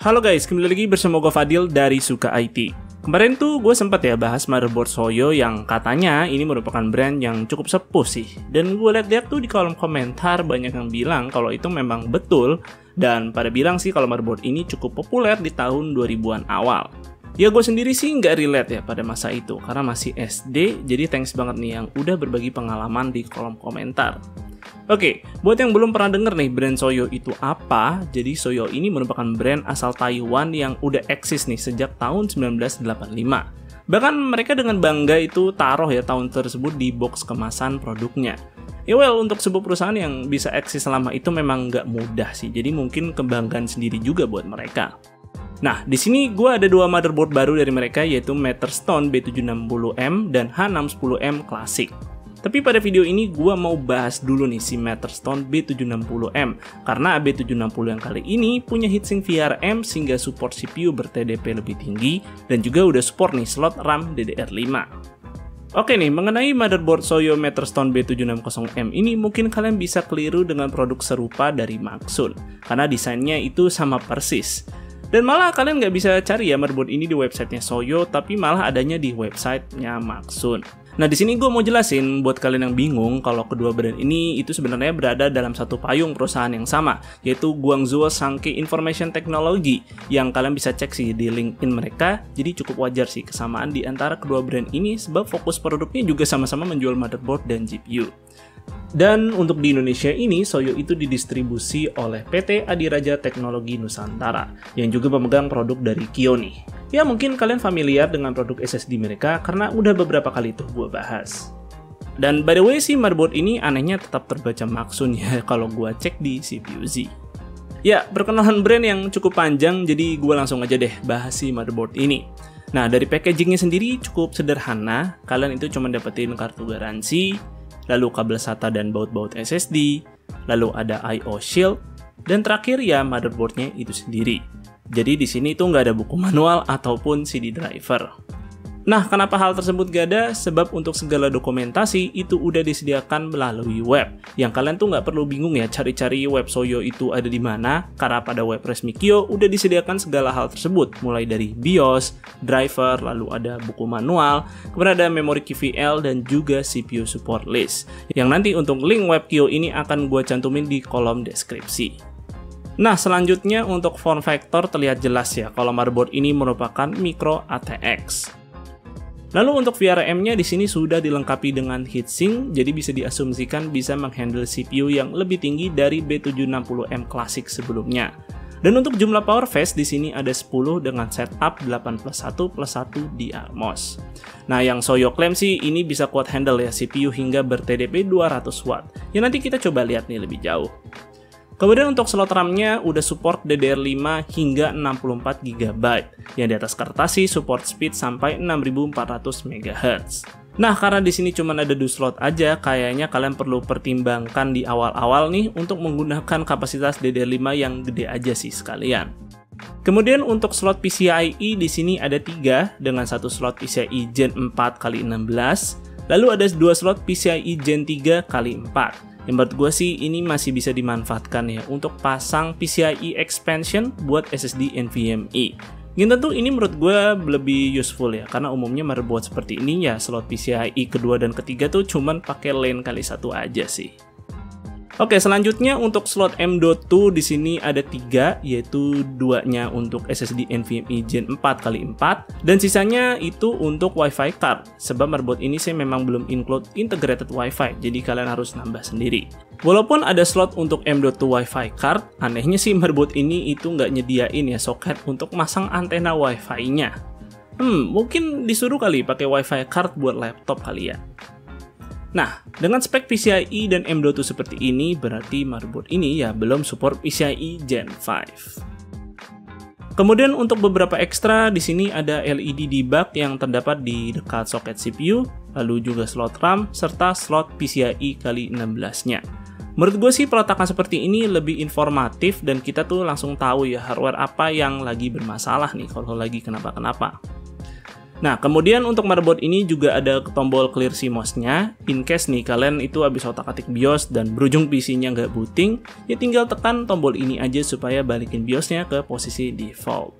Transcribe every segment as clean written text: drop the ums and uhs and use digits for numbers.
Halo guys, kembali lagi bersama gue Fadil dari Suka IT. Kemarin tuh gue sempat ya bahas motherboard Soyo yang katanya ini merupakan brand yang cukup sepuh sih. Dan gue lihat-lihat tuh di kolom komentar banyak yang bilang kalau itu memang betul. Dan pada bilang sih kalau motherboard ini cukup populer di tahun 2000-an awal. Ya gue sendiri sih nggak relate ya pada masa itu karena masih SD, jadi thanks banget nih yang udah berbagi pengalaman di kolom komentar. Oke, buat yang belum pernah denger nih brand Soyo itu apa, jadi Soyo ini merupakan brand asal Taiwan yang udah eksis nih sejak tahun 1985. Bahkan mereka dengan bangga itu taruh ya tahun tersebut di box kemasan produknya. Ya well, untuk sebuah perusahaan yang bisa eksis selama itu memang nggak mudah sih, jadi mungkin kebanggaan sendiri juga buat mereka. Nah, di sini gue ada dua motherboard baru dari mereka yaitu Matterstone B760M dan H610M Classic. Tapi pada video ini gue mau bahas dulu nih si Matterstone B760M karena B760 yang kali ini punya heatsink VRM sehingga support CPU ber-TDP lebih tinggi dan juga udah support nih slot RAM DDR5. Oke nih, mengenai motherboard Soyo Matterstone B760M ini mungkin kalian bisa keliru dengan produk serupa dari Maxsun karena desainnya itu sama persis. Dan malah kalian nggak bisa cari ya motherboard ini di websitenya Soyo, tapi malah adanya di websitenya Maxsun. Nah di sini gue mau jelasin buat kalian yang bingung kalau kedua brand ini itu sebenarnya berada dalam satu payung perusahaan yang sama, yaitu Guangzhou Sankey Information Technology yang kalian bisa cek sih di LinkedIn mereka. Jadi cukup wajar sih kesamaan di antara kedua brand ini sebab fokus produknya juga sama-sama menjual motherboard dan GPU. Dan untuk di Indonesia ini, Soyo itu didistribusi oleh PT Adiraja Teknologi Nusantara yang juga memegang produk dari Kioni. Ya mungkin kalian familiar dengan produk SSD mereka karena udah beberapa kali tuh gue bahas. Dan by the way sih motherboard ini anehnya tetap terbaca Maxsun ya kalau gue cek di CPUZ. Ya perkenalan brand yang cukup panjang jadi gue langsung aja deh bahas si motherboard ini. Nah dari packagingnya sendiri cukup sederhana, kalian itu cuma dapetin kartu garansi, lalu kabel SATA dan baut-baut SSD, lalu ada I/O shield, dan terakhir ya motherboardnya itu sendiri. Jadi di sini tuh nggak ada buku manual ataupun CD driver. Nah, kenapa hal tersebut gak ada? Sebab untuk segala dokumentasi itu udah disediakan melalui web. Yang kalian tuh nggak perlu bingung ya cari-cari web Soyo itu ada di mana, karena pada web resmi Kio udah disediakan segala hal tersebut, mulai dari BIOS, driver, lalu ada buku manual, kemudian ada memori QVL dan juga CPU support list. Yang nanti untuk link web Kio ini akan gue cantumin di kolom deskripsi. Nah, selanjutnya untuk form factor terlihat jelas ya kalau motherboard ini merupakan micro ATX. Lalu untuk VRM-nya di sini sudah dilengkapi dengan heatsink, jadi bisa diasumsikan bisa menghandle CPU yang lebih tinggi dari B760M Classic sebelumnya. Dan untuk jumlah power phase di sini ada 10 dengan setup 8+1+1 di ARMOS. Nah, yang Soyo klaim sih ini bisa kuat handle ya CPU hingga ber-TDP 200 watt. Ya nanti kita coba lihat nih lebih jauh. Kemudian untuk slot RAM-nya udah support DDR5 hingga 64 GB, yang di atas kertas sih support speed sampai 6400 MHz. Nah, karena di sini cuma ada 2 slot aja, kayaknya kalian perlu pertimbangkan di awal-awal nih untuk menggunakan kapasitas DDR5 yang gede aja sih sekalian. Kemudian untuk slot PCIe di sini ada 3 dengan 1 slot PCIe Gen 4x16, lalu ada 2 slot PCIe Gen 3x4. Yang menurut gue sih ini masih bisa dimanfaatkan ya untuk pasang PCIe expansion buat SSD NVMe. Yang tentu ini menurut gue lebih useful ya karena umumnya motherboard seperti ini ya slot PCIe kedua dan ketiga tuh cuman pakai lane kali 1 aja sih. Oke, selanjutnya untuk slot M.2 di sini ada 3, yaitu 2-nya untuk SSD NVMe Gen 4x4 dan sisanya itu untuk Wi-Fi card. Sebab motherboard ini sih memang belum include integrated Wi-Fi, jadi kalian harus nambah sendiri. Walaupun ada slot untuk M.2 Wi-Fi card, anehnya sih motherboard ini itu nggak nyediain ya soket untuk masang antena Wi-Fi-nya. Mungkin disuruh kali pakai Wi-Fi card buat laptop kali ya. Nah, dengan spek PCIe dan M.2 seperti ini, berarti motherboard ini ya belum support PCIe Gen 5. Kemudian untuk beberapa ekstra, di sini ada LED debug yang terdapat di dekat soket CPU, lalu juga slot RAM, serta slot PCIe kali 16-nya. Menurut gue sih peletakan seperti ini lebih informatif dan kita tuh langsung tahu ya hardware apa yang lagi bermasalah nih kalau lagi kenapa-kenapa. Nah, kemudian untuk motherboard ini juga ada tombol clear CMOS-nya. In case nih kalian itu habis otak-atik BIOS dan berujung PC-nya nggak booting, ya tinggal tekan tombol ini aja supaya balikin BIOS-nya ke posisi default.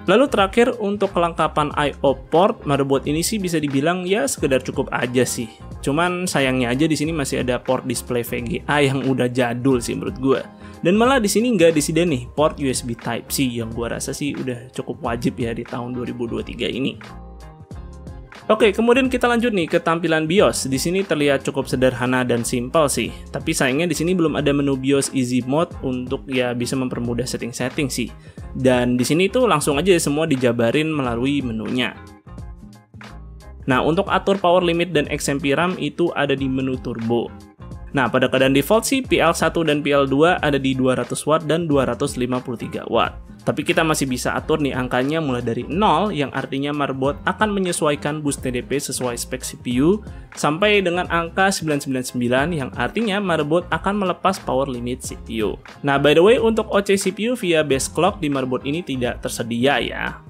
Lalu terakhir untuk kelengkapan I/O port, motherboard ini sih bisa dibilang ya sekedar cukup aja sih. Cuman sayangnya aja di sini masih ada port display VGA yang udah jadul sih menurut gue. Dan malah di sini nggak disediain nih port USB Type-C yang gue rasa sih udah cukup wajib ya di tahun 2023 ini. Oke, kemudian kita lanjut nih ke tampilan BIOS. Di sini terlihat cukup sederhana dan simpel sih. Tapi sayangnya di sini belum ada menu BIOS Easy Mode untuk ya bisa mempermudah setting-setting sih. Dan di sini tuh langsung aja semua dijabarin melalui menunya. Nah, untuk atur power limit dan XMP RAM itu ada di menu turbo. Nah, pada keadaan default sih PL1 dan PL2 ada di 200 watt dan 253 watt. Tapi kita masih bisa atur nih angkanya mulai dari 0 yang artinya motherboard akan menyesuaikan boost TDP sesuai spek CPU sampai dengan angka 999 yang artinya motherboard akan melepas power limit CPU. Nah, by the way untuk OC CPU via base clock di motherboard ini tidak tersedia ya.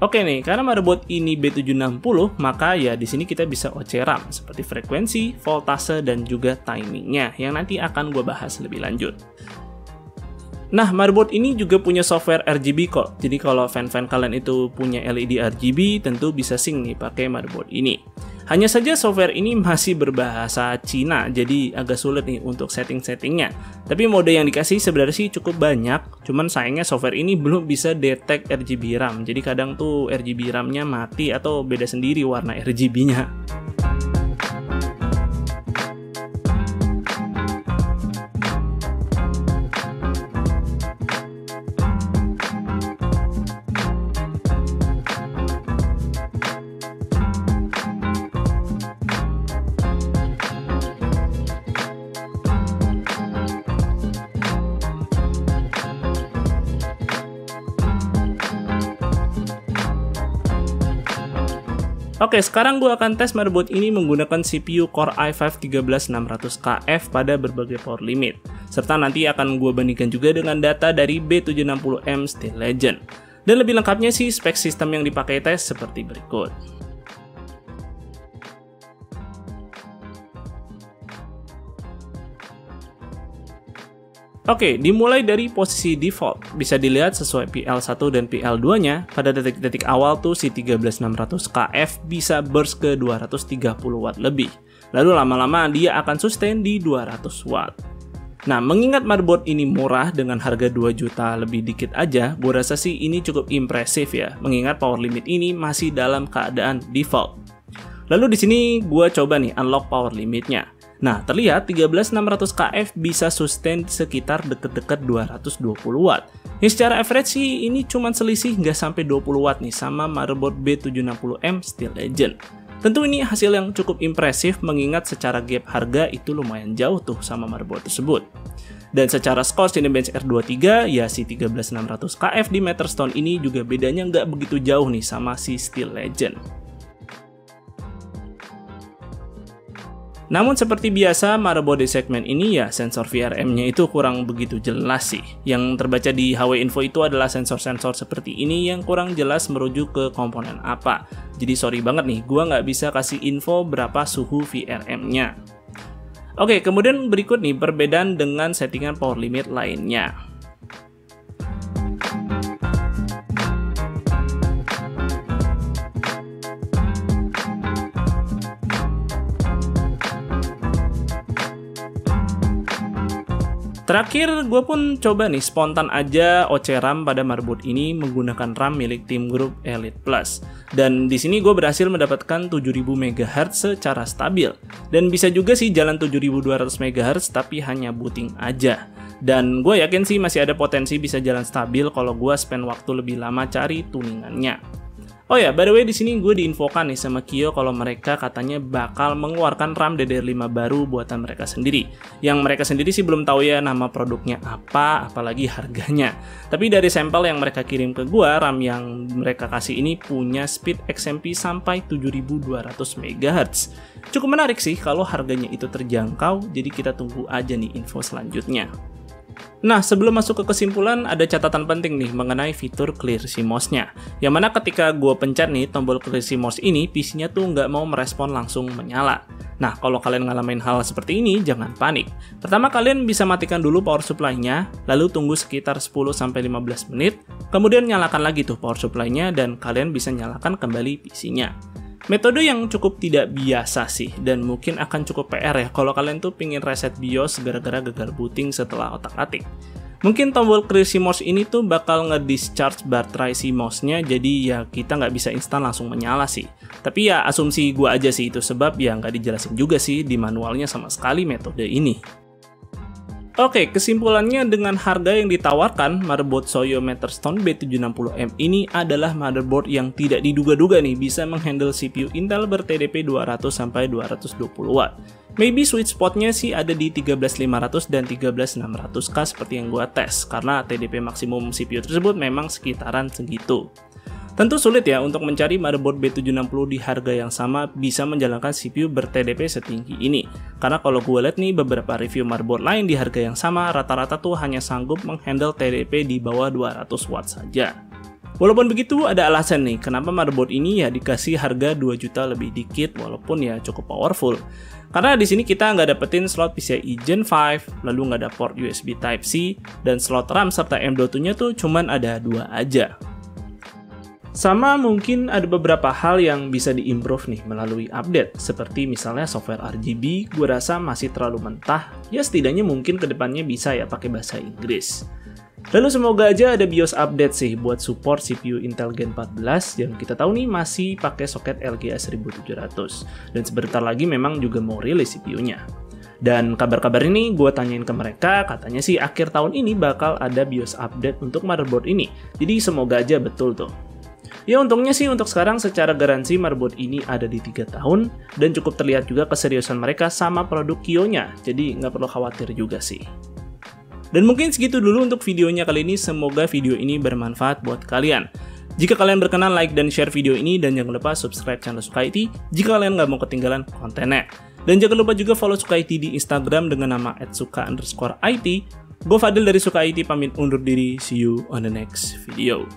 Oke nih, karena motherboard ini B760, maka ya di sini kita bisa OC RAM seperti frekuensi, voltase, dan juga timingnya yang nanti akan gue bahas lebih lanjut. Nah, motherboard ini juga punya software RGB kok. Jadi kalau fan-fan kalian itu punya LED RGB, tentu bisa sync nih pakai motherboard ini. Hanya saja software ini masih berbahasa Cina, jadi agak sulit nih untuk setting-settingnya. Tapi mode yang dikasih sebenarnya sih cukup banyak, cuman sayangnya software ini belum bisa detect RGB RAM. Jadi kadang tuh RGB RAM-nya mati atau beda sendiri warna RGB-nya. Oke, sekarang gue akan tes motherboard ini menggunakan CPU Core i5 13600KF pada berbagai power limit. Serta nanti akan gue bandingkan juga dengan data dari B760M Steel Legend. Dan lebih lengkapnya sih spek sistem yang dipakai tes seperti berikut. Oke, dimulai dari posisi default. Bisa dilihat sesuai PL1 dan PL2-nya, pada detik-detik awal tuh si 13600KF bisa burst ke 230 watt lebih. Lalu lama-lama dia akan sustain di 200 watt. Nah, mengingat motherboard ini murah dengan harga 2 juta lebih dikit aja, gue rasa sih ini cukup impresif ya, mengingat power limit ini masih dalam keadaan default. Lalu di sini gue coba nih unlock power limitnya. Nah, terlihat 13600KF bisa sustain sekitar deket-deket 220 watt. Ini secara average sih ini cuma selisih nggak sampai 20 watt nih sama motherboard B760M Steel Legend. Tentu ini hasil yang cukup impresif mengingat secara gap harga itu lumayan jauh tuh sama motherboard tersebut. Dan secara skor Cinebench R23 ya si 13600KF di Matterstone ini juga bedanya nggak begitu jauh nih sama si Steel Legend. Namun seperti biasa, motherboard di segmen ini ya sensor VRM-nya itu kurang begitu jelas sih. Yang terbaca di HW Info itu adalah sensor-sensor seperti ini yang kurang jelas merujuk ke komponen apa. Jadi sorry banget nih, gua nggak bisa kasih info berapa suhu VRM-nya. Oke, kemudian berikut nih perbedaan dengan settingan power limit lainnya. Terakhir, gue pun coba nih spontan aja OC RAM pada motherboard ini menggunakan RAM milik Team Group Elite Plus. Dan di sini gue berhasil mendapatkan 7000 MHz secara stabil. Dan bisa juga sih jalan 7200 MHz tapi hanya booting aja. Dan gue yakin sih masih ada potensi bisa jalan stabil kalau gue spend waktu lebih lama cari tuningannya. Oh ya, by the way di sini gue diinfokan nih sama Kio kalau mereka katanya bakal mengeluarkan RAM DDR5 baru buatan mereka sendiri. Yang mereka sendiri sih belum tahu ya nama produknya apa, apalagi harganya. Tapi dari sampel yang mereka kirim ke gue, RAM yang mereka kasih ini punya speed XMP sampai 7200 MHz. Cukup menarik sih kalau harganya itu terjangkau, jadi kita tunggu aja nih info selanjutnya. Nah, sebelum masuk ke kesimpulan, ada catatan penting nih mengenai fitur Clear CMOS-nya. Yang mana ketika gue pencet nih tombol Clear CMOS ini, PC-nya tuh nggak mau merespon langsung menyala. Nah, kalau kalian ngalamin hal seperti ini, jangan panik. Pertama, kalian bisa matikan dulu power supply-nya, lalu tunggu sekitar 10-15 menit, kemudian nyalakan lagi tuh power supply-nya, dan kalian bisa nyalakan kembali PC-nya. Metode yang cukup tidak biasa sih, dan mungkin akan cukup PR ya kalau kalian tuh pingin reset BIOS gara-gara gagal booting setelah otak-atik. Mungkin tombol Clear CMOS ini tuh bakal nge-discharge baterai CMOS-nya, jadi ya kita nggak bisa instan langsung menyala sih. Tapi ya asumsi gua aja sih itu, sebab ya nggak dijelasin juga sih di manualnya sama sekali metode ini. Oke, kesimpulannya dengan harga yang ditawarkan, motherboard Soyo Matterstone B760M ini adalah motherboard yang tidak diduga-duga nih bisa menghandle CPU Intel ber-TDP 200-220W. Maybe sweet spotnya sih ada di 13500 dan 13600K seperti yang gua tes, karena TDP maksimum CPU tersebut memang sekitaran segitu. Tentu sulit ya untuk mencari motherboard B760 di harga yang sama bisa menjalankan CPU ber-TDP setinggi ini. Karena kalau gue lihat nih beberapa review motherboard lain di harga yang sama, rata-rata tuh hanya sanggup menghandle TDP di bawah 200 watt saja. Walaupun begitu, ada alasan nih kenapa motherboard ini ya dikasih harga 2 juta lebih dikit walaupun ya cukup powerful. Karena di sini kita nggak dapetin slot PCIe Gen 5, lalu nggak ada port USB Type-C, dan slot RAM serta M.2-nya tuh cuman ada 2 aja. Sama mungkin ada beberapa hal yang bisa diimprove nih melalui update, seperti misalnya software RGB, gue rasa masih terlalu mentah, ya setidaknya mungkin kedepannya bisa ya pakai bahasa Inggris. Lalu semoga aja ada BIOS update sih buat support CPU Intel Gen 14 yang kita tahu nih masih pakai soket LGA 1700, dan sebentar lagi memang juga mau rilis CPU-nya. Dan kabar-kabar ini gue tanyain ke mereka, katanya sih akhir tahun ini bakal ada BIOS update untuk motherboard ini, jadi semoga aja betul tuh. Ya untungnya sih untuk sekarang secara garansi motherboard ini ada di 3 tahun dan cukup terlihat juga keseriusan mereka sama produk Kio-nya, jadi nggak perlu khawatir juga sih. Dan mungkin segitu dulu untuk videonya kali ini, semoga video ini bermanfaat buat kalian. Jika kalian berkenan like dan share video ini dan jangan lupa subscribe channel Suka IT jika kalian nggak mau ketinggalan kontennya. Dan jangan lupa juga follow Suka IT di Instagram dengan nama @suka_IT. Gue Fadil dari Suka IT pamit undur diri, see you on the next video.